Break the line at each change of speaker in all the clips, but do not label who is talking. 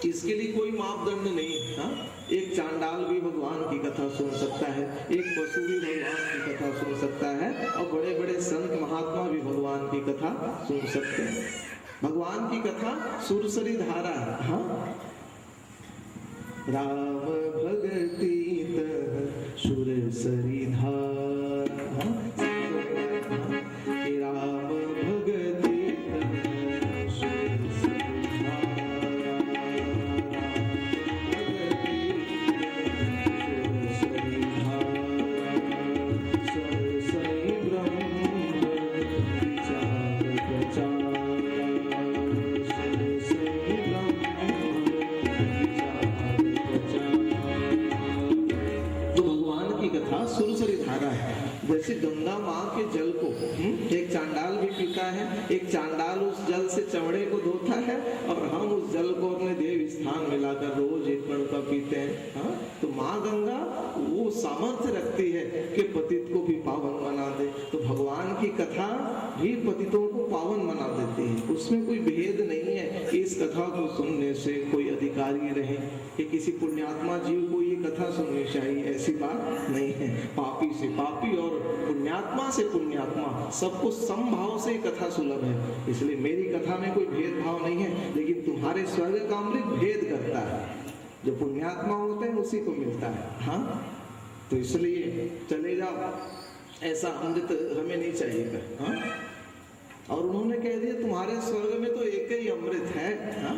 इसके लिए कोई मापदंड नहीं है। एक चांडाल भी भगवान की कथा सुन सकता है, एक पशु भी भगवान की कथा सुन सकता है, और बड़े बड़े संत महात्मा भी भगवान की कथा सुन सकते हैं। भगवान की कथा सुरसरी धारा है। हाँ, राम भगति तह सुरसरी धारा, हे राम भगति तह सुरसरी धारा, सुरसरी धारा, सरसई ब्रह्म विचार प्रचार, सरसई ब्रह्म विचार प्रचार। तो भगवान की कथा सुरसरी धारा है। जैसे गंगा माँ के जल को एक चांडाल भी पीता है, एक चांडाल उस जल से चमड़े को धोता है, और हम उस जल को अपने देव स्थान में लाकर रोज एक मणका पीते हैं। हाँ? तो माँ गंगा वो सामर्थ्य रखती है कि पतित को भी पावन बना दे। तो भगवान की कथा भी पतितों को पावन बना देती है। उसमें कोई भेद नहीं है कि इस कथा को सुनने से कोई अधिकारी रहे, कि किसी पुण्यात्मा जीव को ये कथा सुननी चाहिए, ऐसी बात नहीं है। पापी से पापी और पुण्यात्मा से पुण्यात्मा सबको समभाव से कथा सुलभ है। इसलिए मेरी कथा में कोई भेदभाव नहीं है, लेकिन तुम्हारे स्वर्ग का अमृत भेद करता है। जो पुण्यात्मा होते हैं उसी को मिलता है। हाँ, तो इसलिए चले जाओ, ऐसा अमृत हमें नहीं चाहिए। हाँ, और उन्होंने कह दिया तुम्हारे स्वर्ग में तो एक ही अमृत है। हाँ,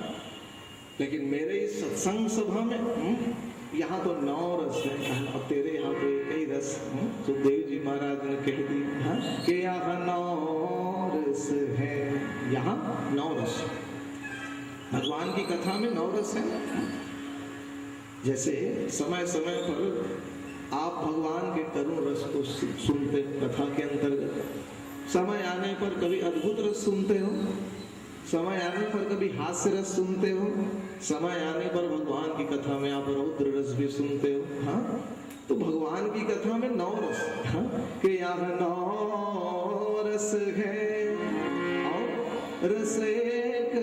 लेकिन मेरे इस सत्संग सभा में यहाँ तो 9 रस है, और तेरे यहाँ तो एक ही रस। सुखदेव जी महाराज ने कह दिया कि यहाँ 9 रस है, यहाँ 9 रस। भगवान की कथा में 9 रस है। जैसे समय समय पर आप भगवान के करुण रस को सुनते कथा के अंतर्गत, समय आने पर कभी अद्भुत रस सुनते हो, समय आने पर कभी हास्य रस सुनते हो, समय आने पर भगवान की कथा में आप रौद्र रस भी सुनते हो। हाँ, तो भगवान की कथा में 9 रस। हाँ, कि यहाँ 9 रस है, और रस एक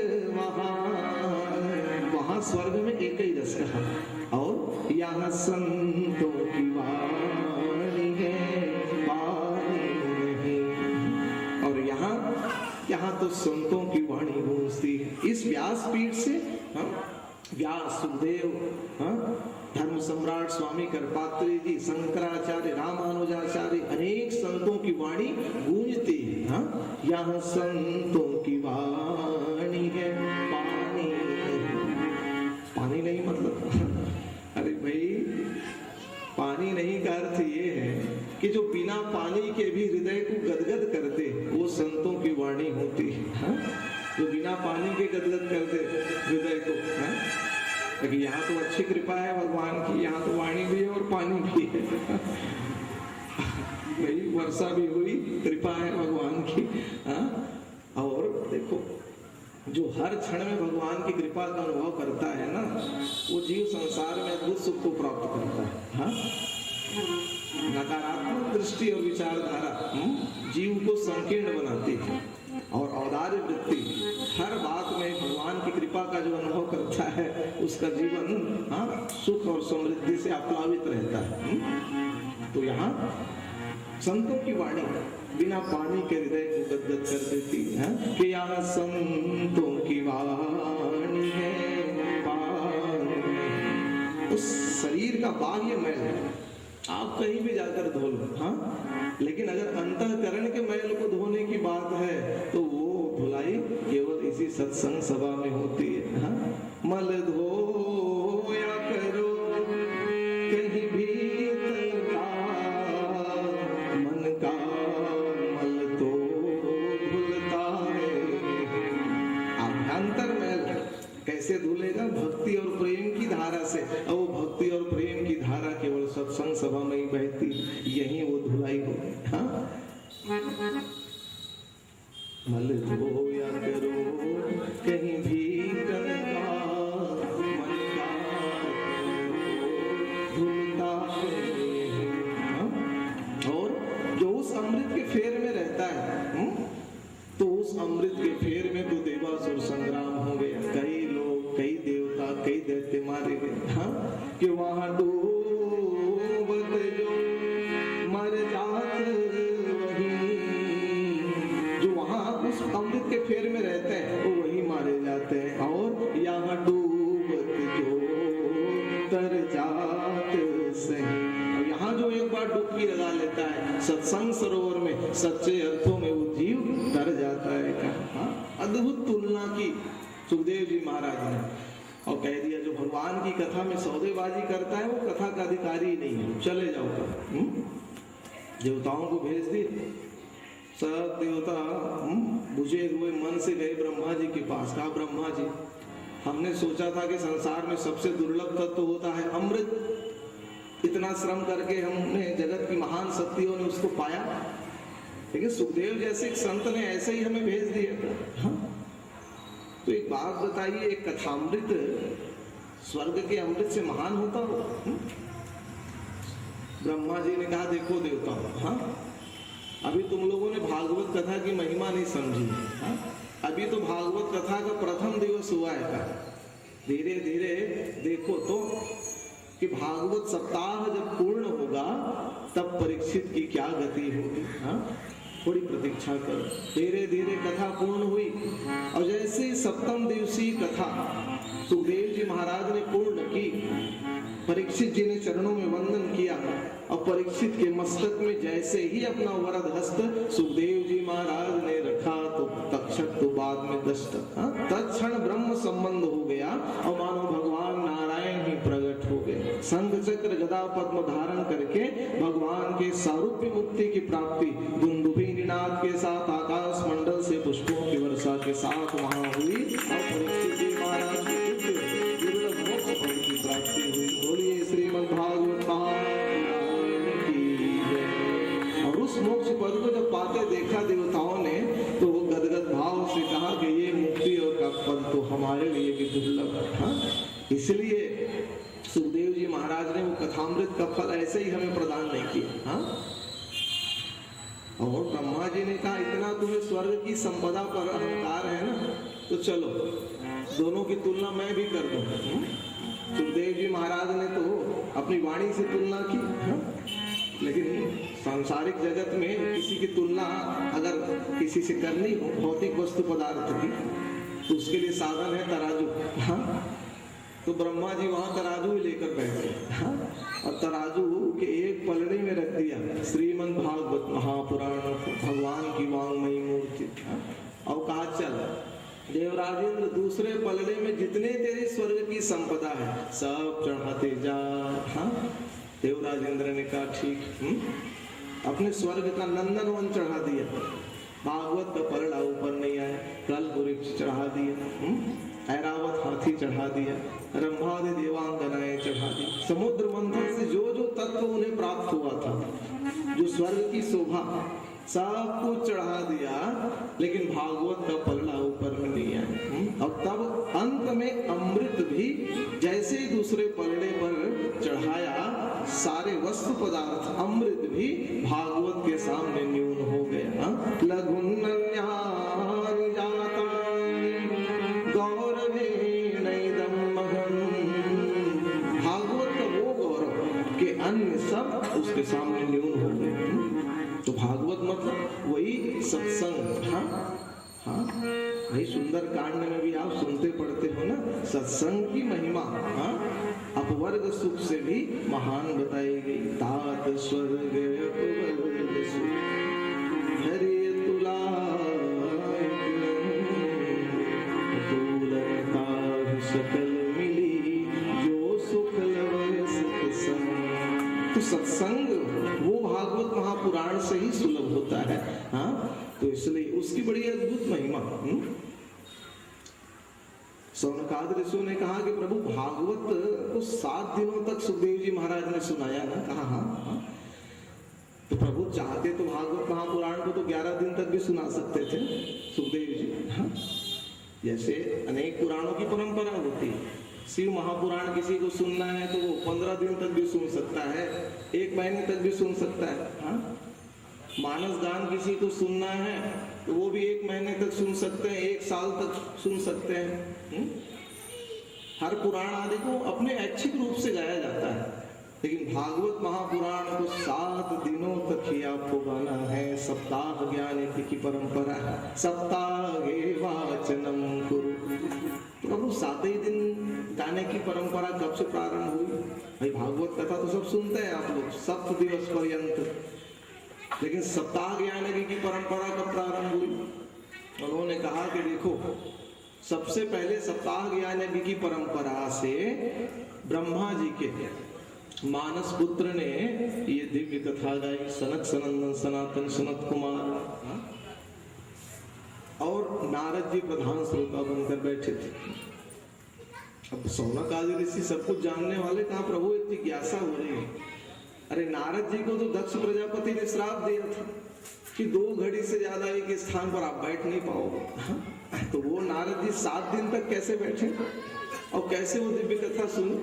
वहाँ स्वर्ग में एक ही रस कहा। और यहाँ संतों की वाणी है, वाणी नहीं। और यहाँ तो संतों की वाणी गूंजती है। इस व्यासपीठ से व्यास, सुखदेव, धर्म सम्राट स्वामी करपात्री जी, शंकराचार्य, रामानुजाचार्य, अनेक संतों की वाणी गूंजती है। यहाँ संतों की वाणी है, पानी पानी नहीं मतलब अरे भाई, पानी नहीं का अर्थ ये है कि जो बिना पानी के भी हृदय को गदगद कर दे, वो संतों की वाणी होती है। जो बिना पानी के गदगद कर दे हृदय को। लेकिन यहाँ तो अच्छी कृपा है भगवान की, यहाँ तो वाणी भी है और पानी भी है। भाई वर्षा भी हुई, कृपा है भगवान की। और देखो, जो हर क्षण में भगवान की कृपा का अनुभव करता है ना, वो जीव संसार में अद्भुत सुख को प्राप्त करता है। हाँ, नकारात्मक दृष्टि और विचारधारा जीव को संकीर्ण बनाती है, और औदार्य वृत्ति हर बात में भगवान की कृपा का जो अनुभव करता है, उसका जीवन सुख और समृद्धि से आप्लावित रहता है। तो यहाँ संतों की वाणी बिना पानी के हृदय को गदगद कर देती है। कि यहाँ संतों की वाणी है, पानी। उस शरीर का बाह्य मैल आप कहीं भी जाकर धो लो। हाँ, लेकिन अगर अंतःकरण के मैल को धोने की बात है, तो वो धुलाई केवल इसी सत्संग सभा में होती है। हाँ, मल धोया करो कहीं भीतर का, मन का मल तो धुलता है। आभ्यंतर मैल कैसे धुलेगा? भक्ति और प्रेम की धारा से। और वो भक्ति और प्रेम की धारा केवल सत्संग सभा में ही बहती, यही वो धुलाई हो। हाँ, मल धोया करो कहीं भीतर का, मन का धुलता है। और जो उस अमृत के फेर में रहता है, तो उस अमृत के फेर में तो देवासुर संग्राम हो गया। कई लोग, कई देवता, कई सत्संग सरोवर में सच्चे अर्थों में वो जीव तर जाता है। हाँ? अद्भुत तुलना की सुखदेव जी महाराज ने और कह दिया जो भगवान की कथा में सौदेबाजी करता है वो कथा का अधिकारी ही नहीं है, चले जाओ कर। देवताओं को भेज दिए, सब देवता बुझे हुए मन से गए ब्रह्मा जी के पास। कहा ब्रह्मा जी हमने सोचा था कि संसार में सबसे दुर्लभ तत्व होता है अमृत, इतना श्रम करके हमने जगत की महान शक्तियों ने उसको पाया, लेकिन सुखदेव जैसे एक संत ने ऐसे ही हमें भेज दिया। हाँ? तो एक बात बताइए, एक कथामृत स्वर्ग के अमृत से महान होता हो? ब्रह्मा जी ने कहा देखो देवताओं, हाँ अभी तुम लोगों ने भागवत कथा की महिमा नहीं समझी। हाँ? अभी तो भागवत कथा का प्रथम दिवस हुआ है। धीरे धीरे देखो तो कि भागवत सप्ताह जब पूर्ण होगा तब परीक्षित की क्या गति होगी। हाँ? थोड़ी प्रतीक्षा करो। धीरे धीरे कथा पूर्ण हुई और जैसे सप्तम दिवसीय कथा सुखदेव जी महाराज ने पूर्ण की, परीक्षित जी ने चरणों में वंदन किया और परीक्षित के मस्तक में जैसे ही अपना वरद हस्त सुखदेव जी महाराज ने रखा तो तक्षक तो बाद में दष्ट। तत्क्षण ब्रह्म संबंध हो गया और मानो भगवान नारायण ही प्रकट हो गए। संघ चक्र गदा पद्म धारण करके भगवान के सारूप्य मुक्ति की प्राप्ति दुंदुभी निनाद के साथ आकाश मंडल से पुष्पों की वर्षा के साथ वहां हुई और परीक्षित जी महाराज की दुर्लभ मोक्ष पद की प्राप्ति हुई। बोलिए श्रीमद् भागवत महापुराण की जय। और उस मोक्ष पद को जब पाते देखा देवताओं ने तो वो गदगद भाव से कहा कि ये मुक्ति और का पद तो हमारे लिए भी दुर्लभ है। इसलिए सुखदेव जी महाराज ने वो कथामृत का फल ऐसे ही हमें प्रदान नहीं किया। हाँ? और ब्रह्मा जी ने कहा इतना तुम्हें स्वर्ग की संपदा पर अहंकार है ना, तो चलो दोनों की तुलना मैं भी कर दूं। सुखदेव जी महाराज ने तो अपनी वाणी से तुलना की। हाँ? लेकिन सांसारिक जगत में किसी की तुलना अगर किसी से करनी हो भौतिक वस्तु पदार्थ की तो उसके लिए साधन है तराजू। हाँ? तो ब्रह्मा जी वहां तराजू ही लेकर बैठे। हाँ? और तराजू के एक पलड़े में रख दिया श्रीमद् भागवत महापुराण भगवान की वांगमयी मूर्ति। हाँ? और कहा चल देवराजेंद्र दूसरे पलड़े में जितने तेरे स्वर्ग की संपदा है सब चढ़ाते जा। हाँ? देवराजेंद्र ने कहा ठीक। अपने स्वर्ग का नंदनवन चढ़ा दिया, भागवत का पलड़ा ऊपर नहीं आया, कल वृक्ष चढ़ा दिया, ऐरावत हाथी चढ़ा दिया, रंभादि देवांगनाएं चढ़ा दी, समुद्र मंथन से जो जो तत्व उन्हें प्राप्त हुआ था, जो स्वर्ग की शोभा सब कुछ चढ़ा दिया, लेकिन भागवत का पलड़ा ऊपर में नहीं आया। और तब अंत में अमृत भी जैसे ही दूसरे पलड़े पर चढ़ाया सारे वस्तु पदार्थ अमृत भी भागवत के सामने न्यून हो गया। लघुन्नन्यानि जातानि गौरवेणैदं मघम्। भागवत का वो गौरव के अन्य सब उसके सामने न्यून हो गए। तो भागवत मतलब वही सत्संग। हाँ हाँ वही सुंदर कांड में भी आप सुनते पढ़ते हो ना, सत्संग की महिमा हाँ अपवर्ग सुख से भी महान बताई गई। तात स्वर्ग अपवर्ग सुख हरि तुलाय तुलता सकल मिली जो सुख लवय सत्संग। तो सत्संग वो भागवत महापुराण से ही सुलभ होता है। हाँ तो इसलिए उसकी बड़ी अद्भुत महिमा। सौनकाद ऋषि ने कहा कि प्रभु भागवत को 7 दिनों तक सुखदेव जी महाराज ने सुनाया ना। कहा हाँ। तो प्रभु चाहते तो भागवत महापुराण को तो 11 दिन तक भी सुना सकते थे सुखदेव जी। हाँ? जैसे अनेक पुराणों की परंपरा होती है, शिव महापुराण किसी को सुनना है तो वो 15 दिन तक भी सुन सकता है, 1 महीने तक भी सुन सकता है। हाँ? मानस गान किसी को सुनना है तो वो भी 1 महीने तक सुन सकते हैं, 1 साल तक सुन सकते हैं। हर पुराण आदि को अपने ऐच्छिक रूप से गाया जाता है, लेकिन भागवत महापुराण को 7 दिनों तक ही आपको गाना है। सप्ताह ज्ञान की परंपरा है, सप्ताहे वाचनम कुरु। प्रभु 7 ही दिन गाने की परंपरा कब से प्रारंभ हुई? भाई भागवत कथा तो सब सुनते हैं आप लोग, 7 दिवस पर्यंत लेकिन सप्ताह ज्ञान की परंपरा कब प्रारंभ हुई? उन्होंने कहा कि देखो, सबसे पहले सप्ताह ज्ञान यज्ञ की परंपरा से ब्रह्मा जी के मानस पुत्र ने ये दिव्य कथा गाई, सनक सनंदन सनातन सनत कुमार, और नारद जी प्रधान श्रोता बनकर बैठे थे। अब सौनक आदि ऋषि सब कुछ जानने वाले कहा प्रभु एक जिज्ञासा हो रही है। अरे नारद जी को तो दक्ष प्रजापति ने श्राप दिया था कि 2 घड़ी से ज्यादा एक स्थान पर आप बैठ नहीं पाओगे। तो वो नारद जी 7 दिन तक कैसे बैठे और कैसे वो दिव्य कथा सुने?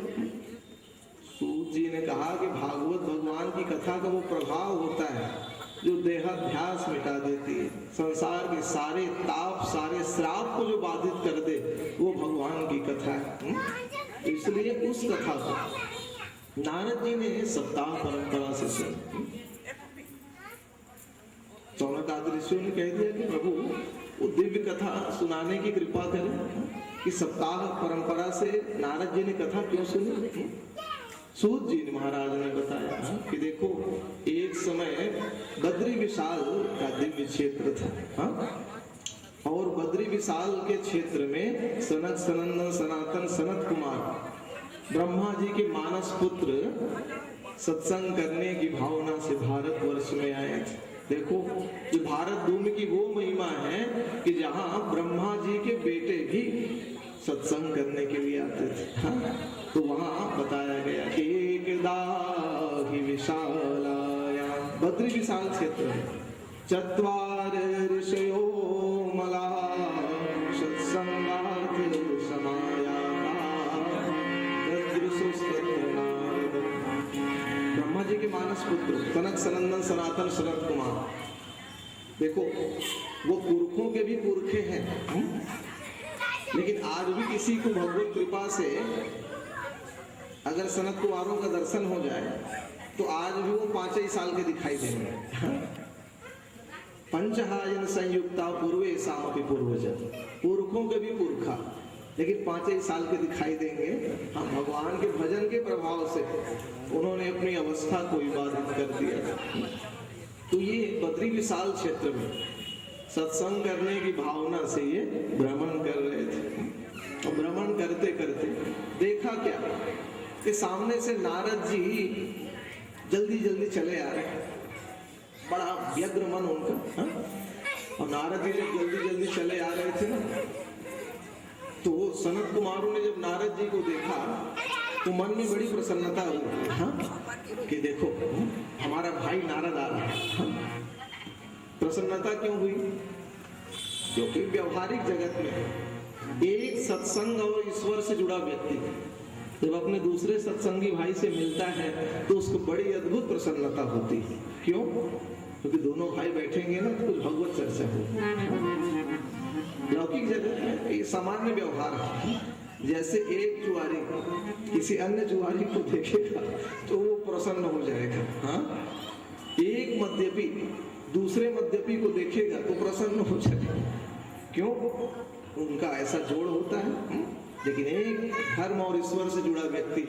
सूत जी ने कहा कि भागवत भगवान की कथा का वो प्रभाव होता है जो देहाध्यास मिटा देती है, संसार के सारे ताप सारे श्राप को जो बाधित कर दे, वो भगवान की कथा है। इसलिए उस कथा को नारद जी ने सप्ताह परंपरा से सुनी। सौनक आदि ऋषियों ने कह दिया कि प्रभु वो दिव्य कथा सुनाने की कृपा करें कि सप्ताह परंपरा से नारद जी ने कथा क्यों सुनी? सूत जी महाराज ने बताया कि देखो, एक समय बद्री विशाल का दिव्य क्षेत्र था, और बद्री विशाल के क्षेत्र में सनक सनंदन सनातन सनत कुमार ब्रह्मा जी के मानस पुत्र सत्संग करने की भावना से भारतवर्ष में आए थे। देखो, ये भारत भूमि की वो महिमा है कि जहाँ ब्रह्मा जी के बेटे भी सत्संग करने के लिए आते थे। तो वहाँ बताया गया कि एकदा हि विशालाया, बद्री विशाल क्षेत्र में, चत्वार ऋषयो मलाः सत्संगात् समायाताः तद्रुसुस्तत्र। ब्रह्मा जी के मानस पुत्र सनक सनंदन सनातन सनत कुमार, देखो वो पुरखों के भी पुरखे हैं, लेकिन आज भी किसी को भगवत कृपा से अगर सनत कुमारों का दर्शन हो जाए तो आज भी वो 5 ही साल के दिखाई देंगे। पंचहायन संयुक्ता पूर्वे सामपि पूर्वज, पुरखों के भी पुरखा, लेकिन 5 ही साल के दिखाई देंगे। हम भगवान के भजन के प्रभाव से उन्होंने अपनी अवस्था को बाधित कर दिया। तो ये बद्री विशाल क्षेत्र में सत्संग करने की भावना से ये भ्रमण कर रहे थे, और भ्रमण करते करते देखा क्या कि सामने से नारद जी जल्दी जल्दी चले आ रहे, बड़ा व्यग्र मन उनका। और नारद जी जब जल्दी जल्दी चले आ रहे थे ना, तो सनत कुमारों ने जब नारद जी को देखा तो मन में बड़ी प्रसन्नता हुई कि देखो हमारा भाई नारद आ रहा है। प्रसन्नता क्यों हुई? क्योंकि व्यवहारिक जगत में एक सत्संग और ईश्वर से जुड़ा व्यक्ति जब अपने दूसरे सत्संगी भाई से मिलता है तो उसको बड़ी अद्भुत प्रसन्नता होती है। क्यों? क्योंकि दोनों भाई बैठेंगे ना तो कुछ भगवत चर्चा होगी। लौकिक जगत में ये सामान्य व्यवहार है। जैसे एक जुआरी किसी अन्य जुआरी को देखेगा तो वो प्रसन्न हो जाएगा, हाँ? एक मद्यपी दूसरे मद्यपी को देखेगा तो प्रसन्न हो जाएगा। क्यों? उनका ऐसा जोड़ होता है। लेकिन एक धर्म और ईश्वर से जुड़ा व्यक्ति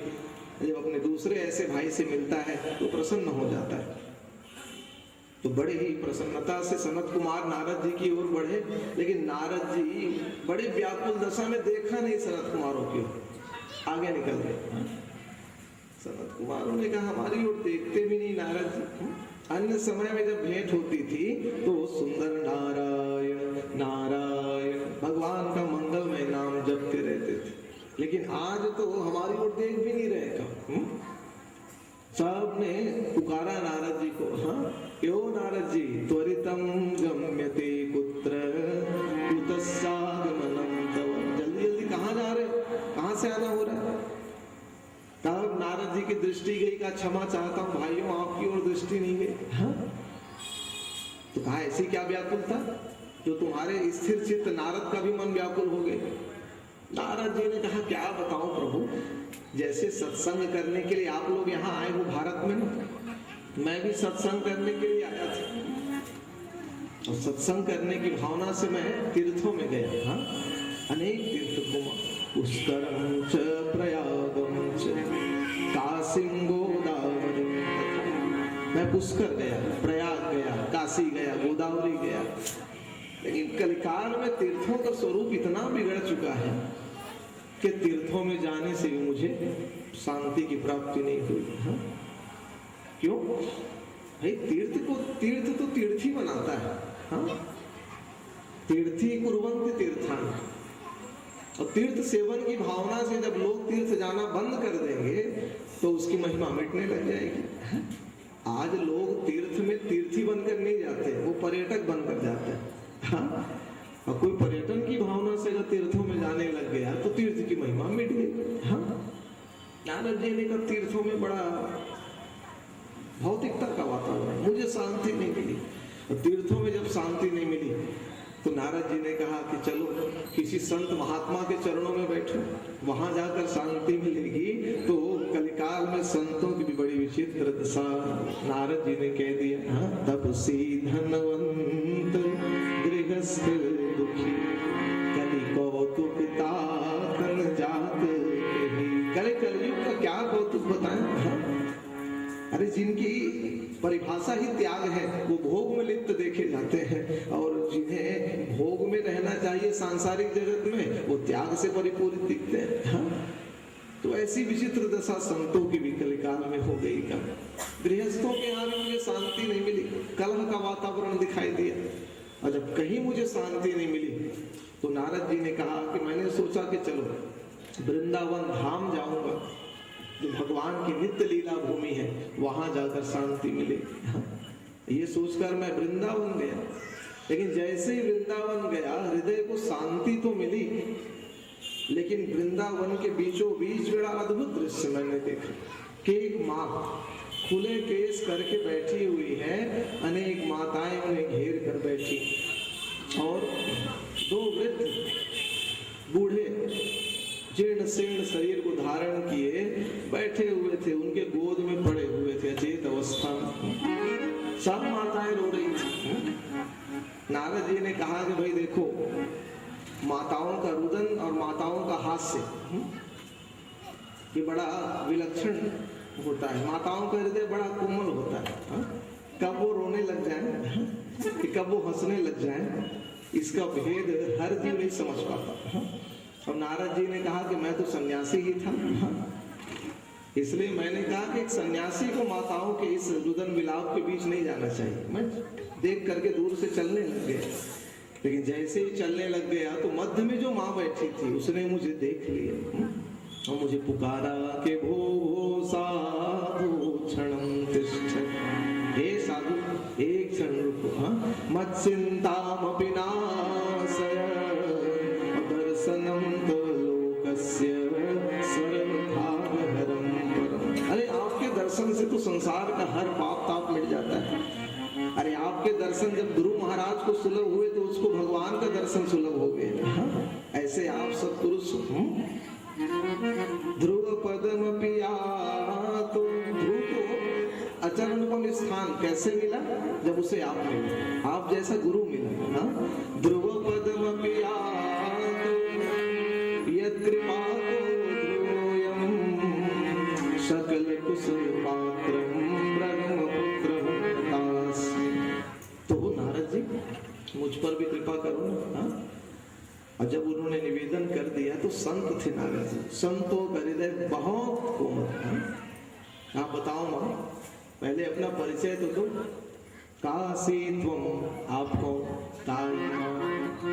जब अपने दूसरे ऐसे भाई से मिलता है तो प्रसन्न हो जाता है। तो बड़े ही प्रसन्नता से सनत कुमार नारद जी की ओर बढ़े, लेकिन नारद जी बड़े व्याकुल दशा में देखा नहीं सनत कुमारों की ओर, आगे निकल गए। सनत कुमारों ने कहा हमारी ओर देखते भी नहीं नारद जी। अन्य समय में जब भेंट होती थी तो सुंदर नारायण नारायण भगवान का मंगलमय नाम जपते रहते थे, लेकिन आज तो हमारी ओर देख भी नहीं रहे। सब ने पुकारा नारद जी को, हाँ क्यों नारद जी, त्वरितम गम्यते कुत्र कुतस्यागमनम तव, जल्दी जल्दी कहाँ जा रहे, कहाँ से आना हो रहा है? तब नारद जी की दृष्टि गई, का क्षमा चाहता हूँ भाइयों आपकी ओर दृष्टि नहीं गई। हाँ? तो कहा ऐसी क्या व्याकुलता जो तुम्हारे स्थिर चित्त नारद का भी मन व्याकुल हो गए। नारद जी ने कहा क्या बताऊं प्रभु, जैसे सत्संग करने के लिए आप लोग यहाँ आए हो भारत में ना, मैं भी सत्संग करने के लिए आया था और सत्संग करने की भावना से मैं तीर्थों में गया। हाँ? अनेक तीर्थ घूमा, पुष्करम च प्रयागम च काशीं गोदावरी, मैं पुष्कर गया, प्रयाग गया, काशी गया, गोदावरी गया, लेकिन कलिकाल में तीर्थों का स्वरूप इतना बिगड़ चुका है कि तीर्थों में जाने से भी मुझे शांति की प्राप्ति नहीं हुई। हाँ? क्यों भाई? तीर्थ तो तीर्थी बनाता है। हाँ? तीर्थी कुर्वन्ति तीर्थान। और तीर्थ सेवन की भावना से जब लोग तीर्थ जाना बंद कर देंगे तो उसकी महिमा मिटने लग जाएगी। आज लोग तीर्थ में तीर्थी बनकर नहीं जाते, वो पर्यटक बनकर जाते हैं। हाँ? और कोई पर्यटन की भावना से अगर तीर्थों में जाने लग गया तो तीर्थ की महिमा मिट गई। हाँ? नारद जी ने कहा तीर्थों में बड़ा भौतिकता का वातावरण, मुझे शांति नहीं मिली। और तीर्थों में जब शांति नहीं मिली तो नारद जी ने कहा कि चलो किसी संत महात्मा के चरणों में बैठो, वहां जाकर शांति मिलेगी। तो कलिकाल में संतों की भी बड़ी विचित्र दशा नारद जी ने कह दिया। हाँ? तपसी धनवंत गृहस्थ दुखी कलि कौतुक तातन जात कले कलयुग का क्या कौतुक बताएं। हाँ? अरे जिनकी परिभाषा ही त्याग है वो भोग में लिप्त देखे जाते हैं, और जिन्हें भोग में रहना चाहिए सांसारिक जगत में वो त्याग से परिपूरित दिखते हैं। हाँ? तो ऐसी विचित्र दशा संतों की भी कलिकाल में हो गई। का गृहस्थों के यहाँ भी मुझे शांति नहीं मिली, कलह का वातावरण दिखाई दिया। और जब कहीं मुझे शांति नहीं मिली तो नारद जी ने कहा कि मैंने सोचा कि चलो वृंदावन धाम जाऊंगा, जो भगवान की नित्य लीला भूमि है, वहां जाकर शांति मिलेगी। हाँ? ये सोचकर मैं वृंदावन गया, लेकिन जैसे ही वृंदावन गया हृदय को शांति तो मिली, लेकिन वृंदावन के बीचों बीच बड़ा अद्भुत दृश्य मैंने देखा कि एक माँ खुले केस करके बैठी हुई है, अनेक माताएं उन्हें घेर कर बैठी, और दो वृद्ध बूढ़े जीर्ण शीर्ण शरीर को धारण किए बैठे हुए थे, उनके गोद में पड़े हुए थे अचेत अवस्था में। सब माताएं रो रही थी। नारद जी ने कहा कि भाई देखो, माताओं का रुदन और माताओं का हास्य ये बड़ा विलक्षण होता है। माताओं का हृदय बड़ा कोमल होता है। कब वो रोने लग जाए कि कब वो हंसने लग जाए, इसका भेद हर जीव नहीं समझ पाता। और नारद जी ने कहा कि मैं तो सन्यासी ही था, इसलिए मैंने कहा कि एक सन्यासी को माताओं के इस रुदन विलाप के बीच नहीं जाना चाहिए। मैं देख करके दूर से चलने लग गया, लेकिन जैसे ही चलने लग गया तो मध्य में जो माँ बैठी थी उसने मुझे देख लिया और मुझे पुकारा कि भो साधु क्षणं तिष्ठ, हे साधु एक क्षण रुको। मच्चिंतामपि नाशय दर्शनम तो लोकस्य सर्वभावहरं परम। अरे आपके दर्शन से तो संसार का हर पाप ताप मिट जाता है। अरे आपके दर्शन जब ध्रुव महाराज को सुलभ हुए तो उसको भगवान का दर्शन सुलभ हो गए। ऐसे आप सब पुरुष ध्रुव पदम पिया, तो ध्रुव को अचल अनुपम स्थान कैसे मिला? जब उसे आप मिले, आप जैसा गुरु मिला। ध्रुव पदम पिया यत् कृपा ध्रुवोऽयं सकल कुशल पात्रं ब्रह्मपुत्रं दास्मि। तो नारद जी मुझ पर भी कृपा करो ना। और जब उन्होंने निवेदन कर दिया तो संत थे नारद जी, संतों का हृदय बहुत कोमल था। आप बताओ माँ, पहले अपना परिचय तो दो। काशी त्वम, आप कौन? ताई माँ,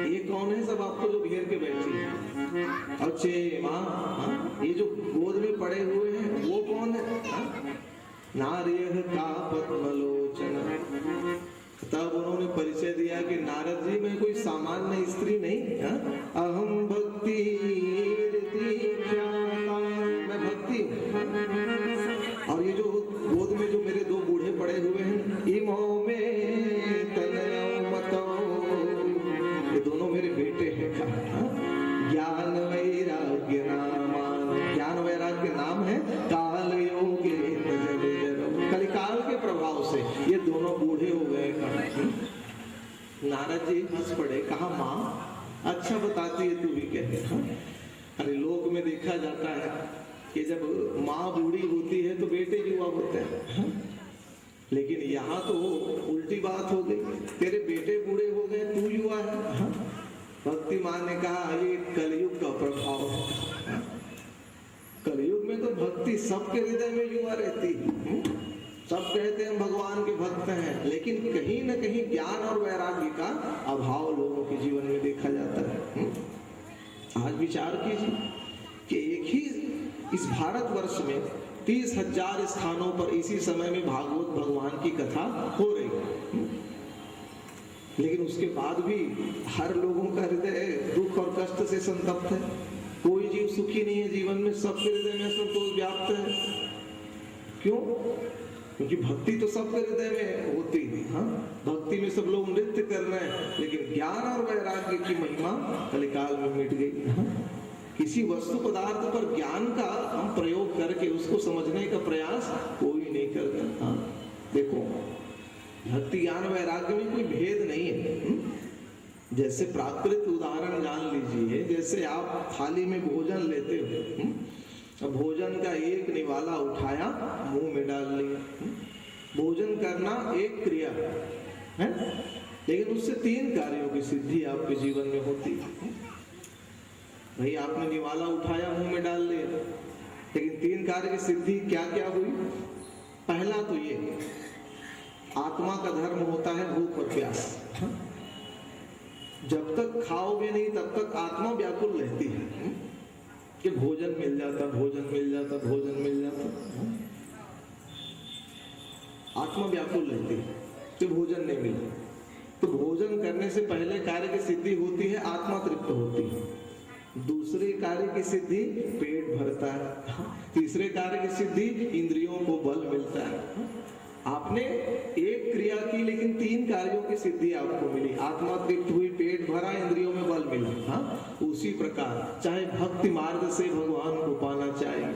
ये कौन है सब आपको जो घेर के बैठी है? और चे माँ, ये जो गोद में पड़े हुए हैं वो कौन है? नार्यः का पद्मलोचन। तब उन्होंने परिचय दिया कि नारद जी मैं कोई सामान्य स्त्री नहीं, अहम भक्ति मैं भक्ति हूँ। और ये जो गोद में जो मेरे दो बूढ़े पड़े हुए हैं, इमो में तनयो मतो, ये दोनों मेरे बेटे हैं। ज्ञान वैराग्य नाम, ज्ञान वैराग्य नाम है काल योगे कलिकाल के प्रभाव से ये दोनों बूढ़े हो गए। नारद जी हंस पड़े, कहा माँ अच्छा बताती है तू भी कहते। अरे लोक में देखा जाता है कि जब माँ बूढ़ी होती है तो बेटे युवा होते हैं। लेकिन यहाँ तो उल्टी बात हो गई, तेरे बेटे बूढ़े हो गए, तू युवा है। हाँ? भक्ति मां ने कहा ये कलयुग का प्रभाव है। हाँ? कलयुग में तो भक्ति सबके हृदय में युवा रहती है। सब कहते हैं भगवान के भक्त हैं, लेकिन कहीं न कहीं ज्ञान और वैराग्य का अभाव लोगों के जीवन में देखा जाता है। आज विचार कीजिए कि एक ही इस भारतवर्ष में 30,000 स्थानों पर इसी समय में भागवत भगवान की कथा हो रही है, लेकिन उसके बाद भी हर लोगों का हृदय दुख और कष्ट से संतप्त है। कोई जीव सुखी नहीं है जीवन में, सबके हृदय में असंतोष व्याप्त है। क्यों? क्योंकि भक्ति तो सबके हृदय में होती है। हाँ? भक्ति में सब लोग नृत्य कर रहे हैं, लेकिन ज्ञान और वैराग्य की महिमा कलिकाल में मिट गई। हाँ? किसी वस्तु पदार्थ पर ज्ञान का हम प्रयोग करके उसको समझने का प्रयास कोई नहीं करता। हाँ? देखो, भक्ति ज्ञान वैराग्य में कोई भेद नहीं है। जैसे प्राकृतिक उदाहरण जान लीजिए, जैसे आप थाली में भोजन लेते हो, भोजन का एक निवाला उठाया, मुंह में डाल लिया। भोजन करना एक क्रिया है, लेकिन उससे 3 कार्यों की सिद्धि आपके जीवन में होती है। भाई आपने निवाला उठाया, मुंह में डाल लिया, लेकिन 3 कार्य की सिद्धि क्या क्या हुई? पहला तो ये, आत्मा का धर्म होता है भूख और प्यास। जब तक खाओगे नहीं तब तक आत्मा व्याकुल रहती है कि भोजन मिल जाता, भोजन मिल जाता, भोजन मिल जाता। आत्मा व्याकुल रहती है तो भोजन नहीं मिलता। तो भोजन करने से पहले कार्य की सिद्धि होती है, आत्मा तृप्त होती है। दूसरे कार्य की सिद्धि पेट भरता है। तीसरे कार्य की सिद्धि इंद्रियों को बल मिलता है। आपने एक क्रिया की, लेकिन 3 कार्यों की सिद्धि आपको मिली। आत्मा तृप्त हुई, पेट भरा, इंद्रियों में बल मिला। हाँ? उसी प्रकार चाहे भक्ति मार्ग से भगवान को पाना चाहिए,